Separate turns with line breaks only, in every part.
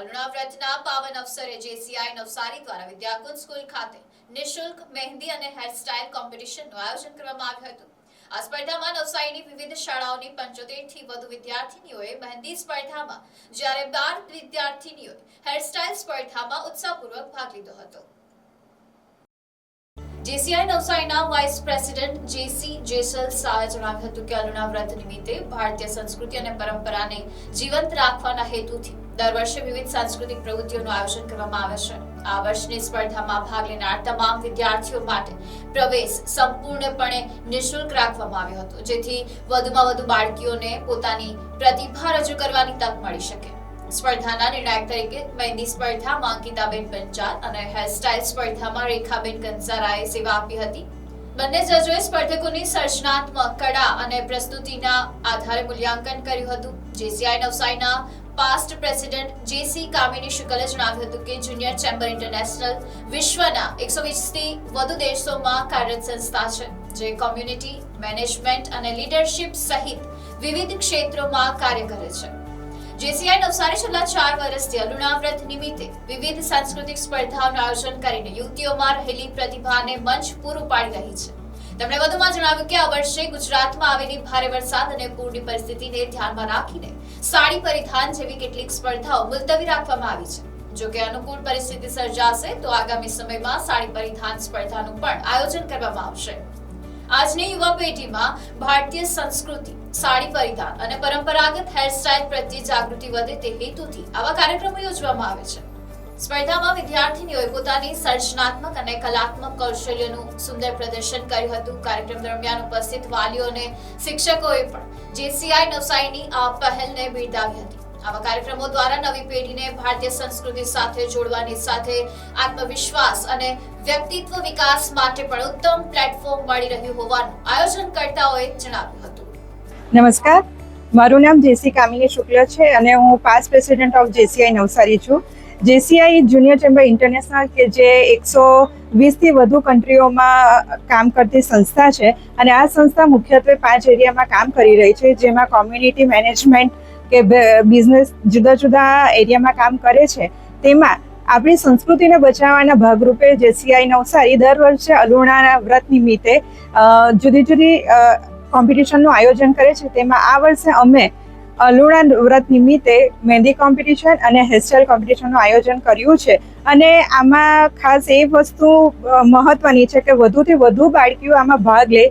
અલુણા વ્રતના પાવન અવસરે જેસીઆઈ નવસારી દ્વારા વિદ્યાકુંજ સ્કૂલ ખાતે નિઃશુલ્ક મહેંદી અને હેરસ્ટાઇલ કોમ્પિટિશનનું આયોજન કરવામાં આવ્યું હતું. આ સ્પર્ધામાં નવસારીની વિવિધ શાળાઓની 75 થી વધુ વિદ્યાર્થીનીઓએ મહેંદી સ્પર્ધામાં જ્યારે 12 વિદ્યાર્થીનીઓએ હેરસ્ટાઇલ સ્પર્ધામાં ઉત્સાહપૂર્વક ભાગ લીધો હતો. જેસીઆઈ નવસારીના વાઇસ પ્રેસિડેન્ટ જેસી જેસલ શાહે જણાવ્યું હતું કે અલુણા વ્રત નિમિત્તે ભારતીય સંસ્કૃતિ અને પરંપરાને જીવંત રાખવાના હેતુથી દર વર્ષે વિવિધ સાંસ્કૃતિક પ્રવૃત્તિઓનું આયોજન કરવામાં આવે છે. આ વર્ષની સ્પર્ધામાં ભાગ લેનાર તમામ વિદ્યાર્થીઓ માટે પ્રવેશ સંપૂર્ણપણે નિઃશુલ્ક રાખવામાં આવ્યો હતો, જેથી વધુમાં વધુ બાળકીઓને પોતાની પ્રતિભા રજૂ કરવાની તક મળી શકે. સ્પર્ધાના નિર્ણાયક તરીકે મહેંદી સ્પર્ધામાં અંકિતાબેન પંચાલ અને હેરસ્ટાઇલ સ્પર્ધામાં રેખાબેન કંસારાએ સેવા આપી હતી. બંને જજોએ સ્પર્ધકોની સર્જનાત્મક કળા અને પ્રસ્તુતિના આધારે મૂલ્યાંકન કર્યું હતું. જેસીઆઈ નવસારીના પાસ્ટ પ્રેસિડેન્ટ જેસી કામિની શુક્લે જણાવ્યું હતું કે જુનિયર ચેમ્બર ઇન્ટરનેશનલ વિશ્વના 120 થી વધુ દેશોમાં કાર્યરત સંસ્થા છે, જે કોમ્યુનિટી મેનેજમેન્ટ અને લીડરશિપ સહિત વિવિધ ક્ષેત્રોમાં કાર્ય કરે છે. જેસીઆઈ નવસારી છેલ્લા 4 વર્ષથી અલુણા વ્રત નિમિત્તે વિવિધ સાંસ્કૃતિક સ્પર્ધાઓનું આયોજન કરીને યુવતીઓમાં રહેલી પ્રતિભાને મંચ પૂરું પાડી રહી છે. તેમણે વધુમાં જણાવ્યું કે આ વર્ષે ગુજરાતમાં આવેલી ભારે વરસાદ અને પૂરની પરિસ્થિતિને ધ્યાનમાં રાખીને સાડી પરિધાન જેવી કેટલીક સ્પર્ધાઓ મુલતવી રાખવામાં આવી છે. જો કે અનુકૂળ પરિસ્થિતિ સર્જાશે તો આગામી સમયમાં સાડી પરિધાન સ્પર્ધાનું પણ આયોજન કરવામાં આવશે. આજની યુવા પેઢીમાં ભારતીય સંસ્કૃતિ, સાડી પરિધાન અને પરંપરાગત હેરસ્ટાઇલ પ્રત્યે જાગૃતિ વધે તે હેતુથી આવા કાર્યક્રમો યોજવામાં આવે છે. સ્પર્ધામાં વિદ્યાર્થીનીઓએ પોતાની સર્જનાત્મક અને કલાત્મક કૌશલ્યનું સુંદર પ્રદર્શન કર્યું હતું. કાર્યક્રમ દરમિયાન ઉપસ્થિત વાલીઓ અને શિક્ષકોએ પણ જેસીઆઈ નવસારીની આ પહેલને બિરદાવી હતી. આવા કાર્યક્રમો દ્વારા નવી પેઢીને ભારતીય સંસ્કૃતિ સાથે જોડવાની સાથે આત્મવિશ્વાસ અને વ્યક્તિત્વ વિકાસ માટે પણ ઉત્તમ પ્લેટફોર્મ મળી રહ્યું હોવાનું આયોજનકર્તાઓએ જણાવ્યું હતું.
નમસ્કાર, મારું નામ જેસી કામિની શુક્લ છે અને હું past president of JCI Navsari છું. જેસીઆઈ જુનિયર ચેમ્બર ઇન્ટરનેશનલ કે જે 120 થી વધુ કન્ટ્રીઓમાં કામ કરતી સંસ્થા છે અને આ સંસ્થા મુખ્યત્વે 5 એરિયામાં કામ કરી રહી છે, જેમાં કોમ્યુનિટી મેનેજમેન્ટ કે બિઝનેસ જુદા જુદા એરિયામાં કામ કરે છે. તેમાં આપણી સંસ્કૃતિને બચાવવાના ભાગરૂપે જેસીઆઈ નવસારી દર વર્ષે અલુણાના વ્રત નિમિત્તે જુદી જુદી કોમ્પિટિશનનું આયોજન કરે છે. તેમાં આ વર્ષે અમે અલુણા વ્રત નિમિત્તે મહેંદી કોમ્પિટિશન અને હેરસ્ટાઇલ કોમ્પિટિશનનું આયોજન કર્યું છે. અને આમાં ખાસ એ વસ્તુ મહત્વની છે કે વધુથી વધુ બાળકીઓ આમાં ભાગ લે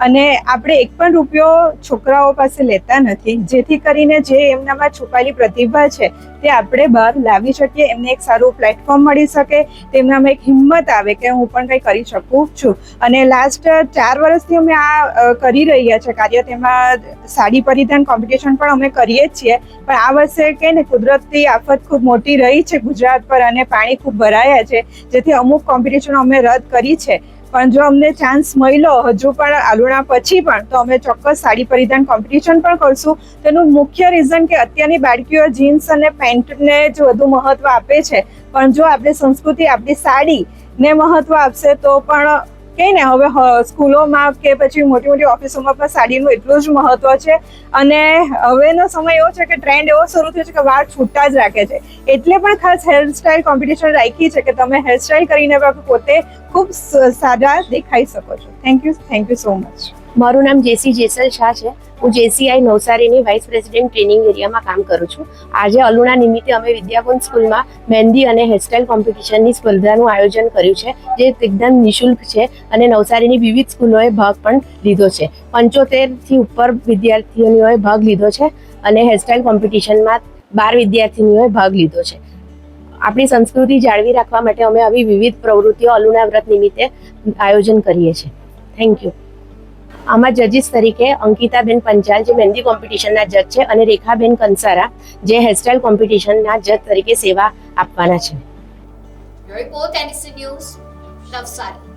અને આપણે એક પણ રૂપિયો છોકરાઓ પાસે લેતા નથી, જેથી કરીને જે એમનામાં છુપાયેલી પ્રતિભા છે તે આપણે બહાર લાવી શકીએ, એમને એક સારું પ્લેટફોર્મ મળી શકે, તેમનામાં એક હિંમત આવે કે હું પણ કંઈ કરી શકું છું. અને લાસ્ટ 4 વર્ષથી અમે આ કરી રહ્યા છે કાર્ય. તેમાં સાડી પરિધાન કોમ્પિટિશન પણ અમે કરીએ જ છીએ, પણ આ વર્ષે કે ને કુદરતી આફત ખૂબ મોટી રહી છે ગુજરાત પર અને પાણી ખૂબ ભરાયા છે, જેથી અમુક કોમ્પિટિશનો અમે રદ કરી છે. પણ જો અમને ચાન્સ મળ્યો હજુ પણ અલુણા પછી પણ, તો અમે ચોક્કસ સાડી પરિધાન કોમ્પિટિશન પણ કરશું. તેનું મુખ્ય રીઝન કે અત્યારની બાળકીઓ જીન્સ અને પેન્ટને જ વધુ મહત્વ આપે છે, પણ જો આપણે સંસ્કૃતિ, આપણી સાડીને મહત્વ આપશે તો પણ કે ને હવે સ્કૂલોમાં કે પછી મોટી મોટી ઓફિસોમાં પણ સાડીનું એટલું જ મહત્વ છે. અને હવેનો સમય એવો છે કે ટ્રેન્ડ એવો શરૂ થયો છે કે વાળ છૂટા જ રાખે છે, એટલે પણ ખાસ હેરસ્ટાઇલ કોમ્પિટિશન રાખી છે કે તમે હેરસ્ટાઇલ કરીને પોતે ખૂબ સારા દેખાઈ શકો છો. Thank you so much.
મારું નામ જેસી જેસલ શાહ છે. હું જેસીઆઈ નવસારીની વાઇસ પ્રેસિડેન્ટ ટ્રેનિંગ એરિયામાં કામ કરું છું. આજે અલુણા નિમિત્તે અમે વિદ્યાકુંજ સ્કૂલમાં મહેંદી અને હેરસ્ટાઇલ કોમ્પિટિશનની સ્પર્ધાનું આયોજન કર્યું છે, જે એકદમ નિઃશુલ્ક છે અને નવસારીની વિવિધ સ્કૂલોએ ભાગ પણ લીધો છે. 75 થી ઉપર વિદ્યાર્થીનીઓએ ભાગ લીધો છે અને હેરસ્ટાઇલ કોમ્પિટિશનમાં 12 વિદ્યાર્થીનીઓએ ભાગ લીધો છે. આપણી સંસ્કૃતિ જાળવી રાખવા માટે અમે આવી વિવિધ પ્રવૃત્તિઓ અલુણા વ્રત નિમિત્તે આયોજન કરીએ છીએ. Thank you. આમાં જજીસ તરીકે અંકિતાબેન પંચાલ જે મહેંદી કોમ્પિટિશનના જજ છે અને રેખાબેન કંસારા જે હેરસ્ટાઇલ કોમ્પિટિશનના જજ તરીકે સેવા આપવાના છે.
Report NEC news Navsari.